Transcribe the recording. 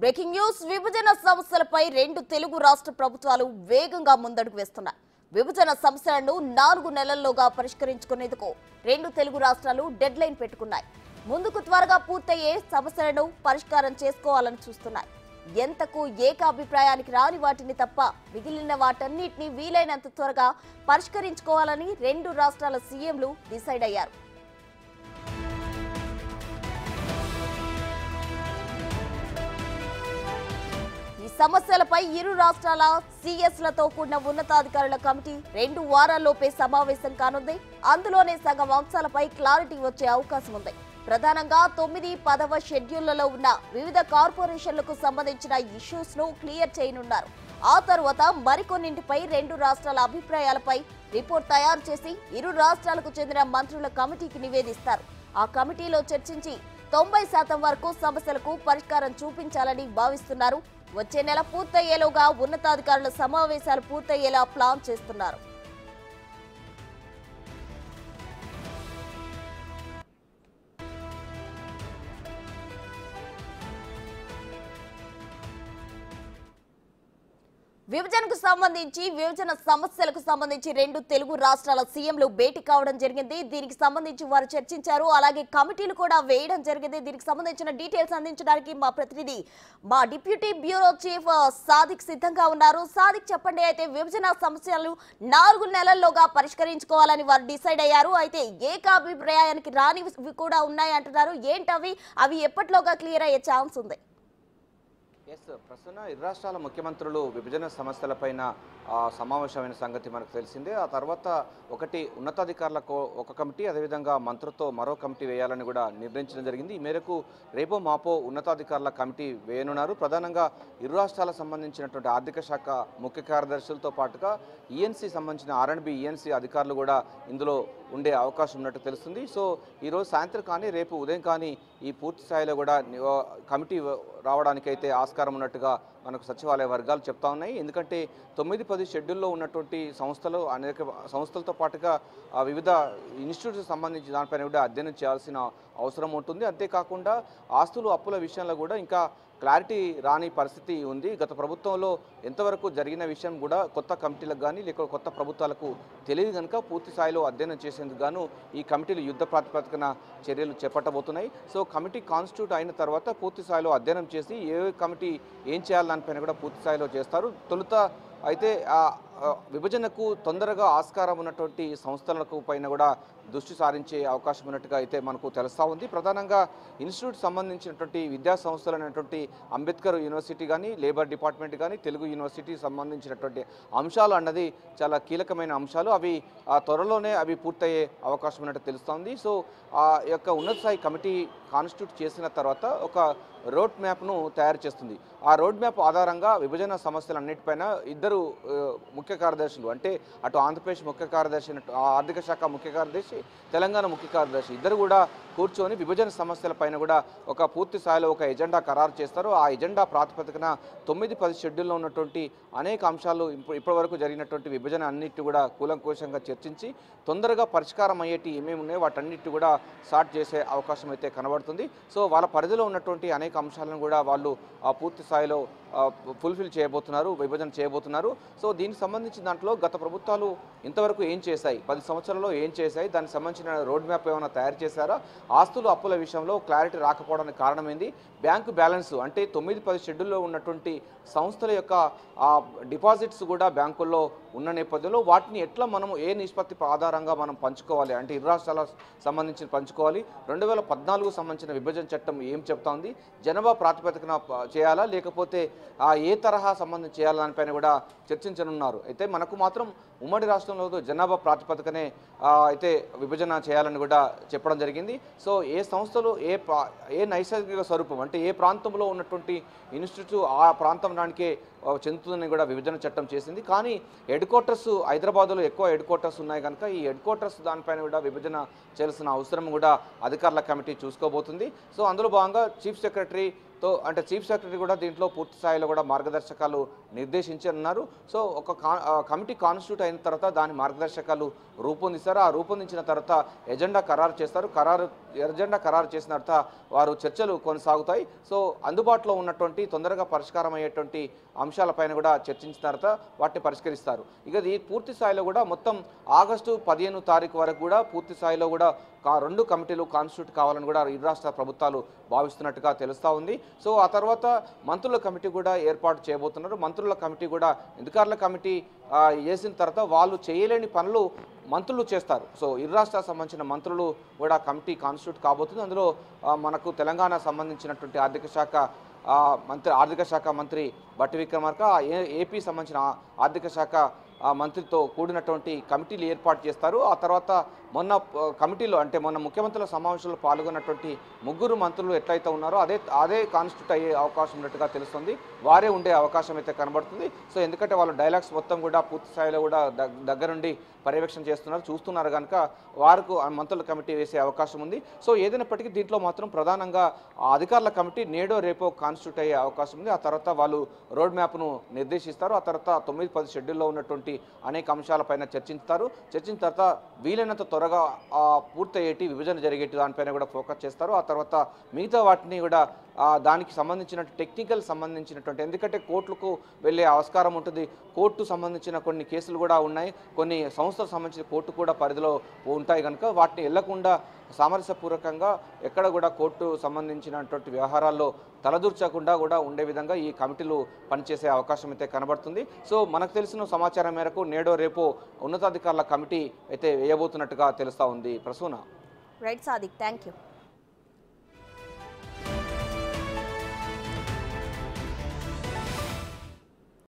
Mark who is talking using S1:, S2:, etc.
S1: Breaking news విభజన సమస్యలపై రెండు తెలుగు రాష్ట్ర ప్రభుత్వాలు వేగంగా ముందడుగు వేస్తున్నాయి. విభజన సమస్యలను 4 నెలల్లోగా పరిష్కరించుకునేందుకు రెండు తెలుగు రాష్ట్రాలు డెడ్ లైన్ పెట్టుకున్నాయి. ముందుకు త్వరగా పూర్తయ్యే సమస్యలను పరిష్కారం చేసుకోవాలని చూస్తున్నాయి. ఎంతకు ఏకాభిప్రాయానికి రాని వాటిని తప్ప మిగిలిన వాటన్నిటిని వీలైనంత త్వరగా పరిష్కరించుకోవాలని రెండు రాష్ట్రాల సీఎంలు డిసైడ్ అయ్యారు. సమస్యలపై ఇరు రాష్ట్రాల సీఎస్లతో కూడిన ఉన్నతాధికారుల కమిటీ 2 వారాల్లోపే సమావేశం కానుంది. అందులోనే సగం అంశాలపై క్లారిటీ వచ్చే అవకాశం ఉంది. ప్రధానంగా 9, 10వ షెడ్యూళ్లలో ఉన్న వివిధ కార్పొరేషన్లకు సంబంధించిన ఇష్యూస్ ను క్లియర్ చేయనున్నారు. ఆ తర్వాత మరికొన్నింటిపై రెండు రాష్ట్రాల అభిప్రాయాలపై రిపోర్ట్ తయారు చేసి ఇరు రాష్ట్రాలకు చెందిన మంత్రుల కమిటీకి నివేదిస్తారు. ఆ కమిటీలో చర్చించి 90% వరకు సమస్యలకు పరిష్కారం చూపించాలని భావిస్తున్నారు. వచ్చే నెల పూర్తయ్యేలోగా ఉన్నతాధికారుల సమావేశాలు పూర్తయ్యేలా ప్లాన్ చేస్తున్నారు. విభజన సమస్యలకు సంబంధించి రెండు తెలుగు రాష్ట్రాల సీఎంలు భేటీ కావడం జరిగింది. దీనికి సంబంధించి వారు చర్చించారు. అలాగే కమిటీలు కూడా వేయడం జరిగింది. దీనికి సంబంధించిన డీటెయిల్స్ అందించడానికి మా ప్రతినిధి మా డిప్యూటీ బ్యూరో చీఫ్ సాదిక్ సిద్ధంగా ఉన్నారు. సాదిక్, చెప్పండి. అయితే విభజన సమస్యలు 4 నెలల్లోగా పరిష్కరించుకోవాలని వారు డిసైడ్ అయ్యారు. అయితే ఏకాభిప్రాయానికి రానివి కూడా ఉన్నాయి అంటున్నారు. ఏంటవి? అవి ఎప్పటిలోగా క్లియర్ అయ్యే ఛాన్స్ ఉంది?
S2: ప్రస్తుతం ఇరు రాష్ట్రాల ముఖ్యమంత్రులు విభజన సమస్యలపైన సమావేశమైన సంగతి మనకు తెలిసిందే. ఆ తర్వాత ఒకటి ఉన్నతాధికారులకు ఒక కమిటీ, అదేవిధంగా మంత్రులతో మరో కమిటీ వేయాలని కూడా నిర్ణయించడం జరిగింది. ఈ మేరకు రేపో మాపో ఉన్నతాధికారుల కమిటీ వేయనున్నారు. ప్రధానంగా ఇరు రాష్ట్రాలకు సంబంధించినటువంటి ఆర్థిక శాఖ ముఖ్య కార్యదర్శులతో పాటుగా ఈఎన్సీ సంబంధించిన R&B ఈఎన్సీ అధికారులు కూడా ఇందులో ఉండే అవకాశం ఉన్నట్టు తెలుస్తుంది. సో ఈరోజు సాయంత్రం కానీ రేపు ఉదయం కానీ ఈ పూర్తి స్థాయిలో కూడా కమిటీ రావడానికైతే ఆస్కారం ఉన్నట్టుగా మనకు సచివాలయ వర్గాలు చెప్తా ఉన్నాయి. ఎందుకంటే 9, 10 షెడ్యూల్లో ఉన్నటువంటి సంస్థలు అనేక సంస్థలతో పాటుగా వివిధ ఇన్స్టిట్యూట్స్కి సంబంధించి దానిపైన కూడా అధ్యయనం చేయాల్సిన అవసరం ఉంటుంది. అంతేకాకుండా ఆస్తులు అప్పుల విషయంలో కూడా ఇంకా క్లారిటీ రాని పరిస్థితి ఉంది. గత ప్రభుత్వంలో ఎంతవరకు జరిగిన విషయం కూడా కొత్త కమిటీలకు కానీ లేక కొత్త ప్రభుత్వాలకు తెలియదు కనుక పూర్తి స్థాయిలో అధ్యయనం చేసేందుకు గాను ఈ కమిటీలు యుద్ధ ప్రాతిపదికన చర్యలు చేపట్టబోతున్నాయి. సో కమిటీ కాన్స్టిట్యూట్ అయిన తర్వాత పూర్తి స్థాయిలో అధ్యయనం చేసి ఏ కమిటీ ఏం చేయాలి దానిపైన కూడా పూర్తి స్థాయిలో చేస్తారు. తొలుత అయితే విభజనకు తొందరగా ఆస్కారం ఉన్నటువంటి సంస్థలకు పైన కూడా దృష్టి సారించే అవకాశం ఉన్నట్టుగా అయితే మనకు తెలుస్తూ ఉంది. ప్రధానంగా ఇన్స్టిట్యూట్ సంబంధించినటువంటి విద్యా సంస్థలు అనేటువంటి అంబేద్కర్ యూనివర్సిటీ కానీ, లేబర్ డిపార్ట్మెంట్ కానీ, తెలుగు యూనివర్సిటీ సంబంధించినటువంటి అంశాలు అన్నది చాలా కీలకమైన అంశాలు. అవి త్వరలోనే అవి పూర్తయ్యే అవకాశం ఉన్నట్టు తెలుస్తోంది. సో ఆ యొక్క ఉన్నత స్థాయి కమిటీ కాన్స్టిట్యూట్ చేసిన తర్వాత ఒక రోడ్ మ్యాప్ను తయారు చేస్తుంది. ఆ రోడ్ మ్యాప్ ఆధారంగా విభజన సమస్యలన్నిటిపైన ఇద్దరు ముఖ్య కార్యదర్శులు, అంటే అటు ఆంధ్రప్రదేశ్ ముఖ్య కార్యదర్శి, ఆర్థిక శాఖ ముఖ్య కార్యదర్శి, తెలంగాణ ముఖ్య కార్యదర్శి ఇద్దరు కూడా కూర్చొని విభజన సమస్యలపైన కూడా ఒక పూర్తి స్థాయిలో ఒక ఎజెండా ఖరారు చేస్తారు. ఆ ఎజెండా ప్రాతిపదికన 9, 10 షెడ్యూల్లో ఉన్నటువంటి అనేక అంశాలు ఇప్పటివరకు జరిగినటువంటి విభజన అన్నిటి కూడా కూలంకషంగా చర్చించి తొందరగా పరిష్కారం అయ్యేటి ఏమేమి ఉన్నాయో వాటన్నిటి కూడా స్టార్ట్ చేసే అవకాశం అయితే కనబడుతుంది. సో వాళ్ళ పరిధిలో ఉన్నటువంటి అనేక అంశాలను కూడా వాళ్ళు పూర్తి స్థాయిలో ఫుల్ఫిల్ చేయబోతున్నారు, విభజన చేయబోతున్నారు. సో దీనికి సంబంధించిన దాంట్లో గత ప్రభుత్వాలు ఇంతవరకు ఏం చేశాయి, 10 సంవత్సరాల్లో ఏం చేశాయి, దానికి సంబంధించిన రోడ్ మ్యాప్ ఏమైనా తయారు చేశారా, ఆస్తులు అప్పుల విషయంలో క్లారిటీ రాకపోవడానికి కారణమైంది, బ్యాంకు బ్యాలెన్స్ అంటే 9, 10 షెడ్యూల్లో ఉన్నటువంటి సంస్థల యొక్క డిపాజిట్స్ కూడా బ్యాంకుల్లో ఉన్న నేపథ్యంలో వాటిని ఎట్లా మనం ఏ నిష్పత్తి ఆధారంగా మనం పంచుకోవాలి, అంటే ఇరు రాష్ట్రాలకు సంబంధించి పంచుకోవాలి, 2014 సంబంధించిన విభజన చట్టం ఏం చెప్తా ఉంది, జనాభా ప్రాతిపదికన చేయాలా లేకపోతే ఏ తరహా సంబంధం చేయాలి దానిపైన కూడా చర్చించనున్నారు. అయితే మనకు మాత్రం ఉమ్మడి రాష్ట్రంలో జనాభా ప్రాతిపదికనే అయితే విభజన చేయాలని కూడా చెప్పడం జరిగింది. సో ఏ సంస్థలు ఏ నైసర్గిక స్వరూపం అంటే ఏ ప్రాంతంలో ఉన్నటువంటి ఇన్స్టిట్యూట్ ఆ ప్రాంతానికే చెందుతుందని కూడా విభజన చట్టం చేసింది. కానీ హెడ్ క్వార్టర్స్ హైదరాబాద్లో ఎక్కువ హెడ్ క్వార్టర్స్ ఉన్నాయి కనుక ఈ హెడ్ క్వార్టర్స్ దానిపైన కూడా విభజన చేయాల్సిన అవసరం కూడా అధికారుల కమిటీ చూసుకోబోతుంది. సో అందులో భాగంగా చీఫ్ సెక్రటరీ అంటే చీఫ్ సెక్రటరీ కూడా దీంట్లో పూర్తి స్థాయిలో కూడా మార్గదర్శకాలు నిర్దేశించి అన్నారు. సో ఒక కమిటీ కాన్స్టిట్యూట్ అయిన తర్వాత దాని మార్గదర్శకాలు రూపొందిస్తారు. ఆ రూపొందించిన తర్వాత ఎజెండా ఖరారు చేస్తారు. ఎజెండా ఖరారు చేసిన తర్వాత వారు చర్చలు కొనసాగుతాయి. సో అందుబాటులో ఉన్నటువంటి తొందరగా పరిష్కారం అయ్యేటువంటి అంశాలపైన కూడా చర్చించిన తర్వాత వాటిని పరిష్కరిస్తారు. ఇక ఈ పూర్తి స్థాయిలో కూడా మొత్తం ఆగస్టు 15 తారీఖు వరకు కూడా పూర్తి స్థాయిలో కూడా 2 కమిటీలు కాన్స్టిట్యూట్ కావాలని కూడా ఇరు రాష్ట్ర ప్రభుత్వాలు భావిస్తున్నట్టుగా తెలుస్తూ ఉంది. సో ఆ తర్వాత మంత్రుల కమిటీ కూడా ఏర్పాటు చేయబోతున్నారు. మంత్రుల కమిటీ కూడా అధికారుల కమిటీ వేసిన తర్వాత వాళ్ళు చేయలేని పనులు మంత్రులు చేస్తారు. సో ఇరు రాష్ట్రాలకు సంబంధించిన మంత్రులు కూడా కమిటీ కాన్స్టిట్యూట్ కాబోతుంది. అందులో మనకు తెలంగాణ సంబంధించినటువంటి ఆర్థిక శాఖ మంత్రి బట్టి విక్రమార్క, ఏపీ సంబంధించిన ఆర్థిక శాఖ మంత్రితో కూడినటువంటి కమిటీలు ఏర్పాటు చేస్తారు. ఆ తర్వాత మొన్న ముఖ్యమంత్రుల సమావేశంలో పాల్గొన్నటువంటి 3 మంత్రులు ఎట్లయితే ఉన్నారో అదే కాన్స్టిట్యూట్ అయ్యే అవకాశం ఉన్నట్టుగా తెలుస్తుంది. వారే ఉండే అవకాశం అయితే కనబడుతుంది. సో ఎందుకంటే వాళ్ళు డైలాగ్స్ మొత్తం కూడా పూర్తి స్థాయిలో కూడా దగ్గరుండి పర్యవేక్షణ చూస్తున్నారు కనుక వారికి మంత్రుల కమిటీ వేసే అవకాశం ఉంది. సో ఏదైనప్పటికీ దీంట్లో మాత్రం ప్రధానంగా అధికారుల కమిటీ నేడో రేపో కాన్స్టిట్యూట్ అయ్యే అవకాశం ఉంది. ఆ తర్వాత వాళ్ళు రోడ్ మ్యాప్ను నిర్దేశిస్తారు. ఆ తర్వాత 9-10 షెడ్యూల్లో ఉన్నటువంటి అనేక అంశాలపైన చర్చించిన తర్వాత వీలైనంత త్వరగా పూర్తయ్యేటి విభజన జరిగేటి దానిపైన కూడా ఫోకస్ చేస్తారు. ఆ తర్వాత మిగతా వాటిని కూడా దానికి సంబంధించినటువంటి ఎందుకంటే కోర్టులకు వెళ్ళే ఆస్కారం ఉంటుంది. కోర్టు సంబంధించిన కొన్ని కేసులు కూడా ఉన్నాయి. కొన్ని సంస్థలకు సంబంధించిన కోర్టు కూడా పరిధిలో ఉంటాయి కనుక వాటిని వెళ్లకుండా సామరస్యపూర్వకంగా ఎక్కడ కూడా కోర్టు సంబంధించినటువంటి వ్యవహారాల్లో తలదూర్చకుండా కూడా ఉండే విధంగా ఈ కమిటీలు పనిచేసే అవకాశం అయితే కనబడుతుంది. సో మనకు తెలిసిన సమాచారం మేరకు నేడో రేపో ఉన్నతాధికారుల కమిటీ అయితే వేయబోతున్నట్టుగా తెలుస్తూ ఉంది. Prasuna.
S1: Right Sadiq, thank you.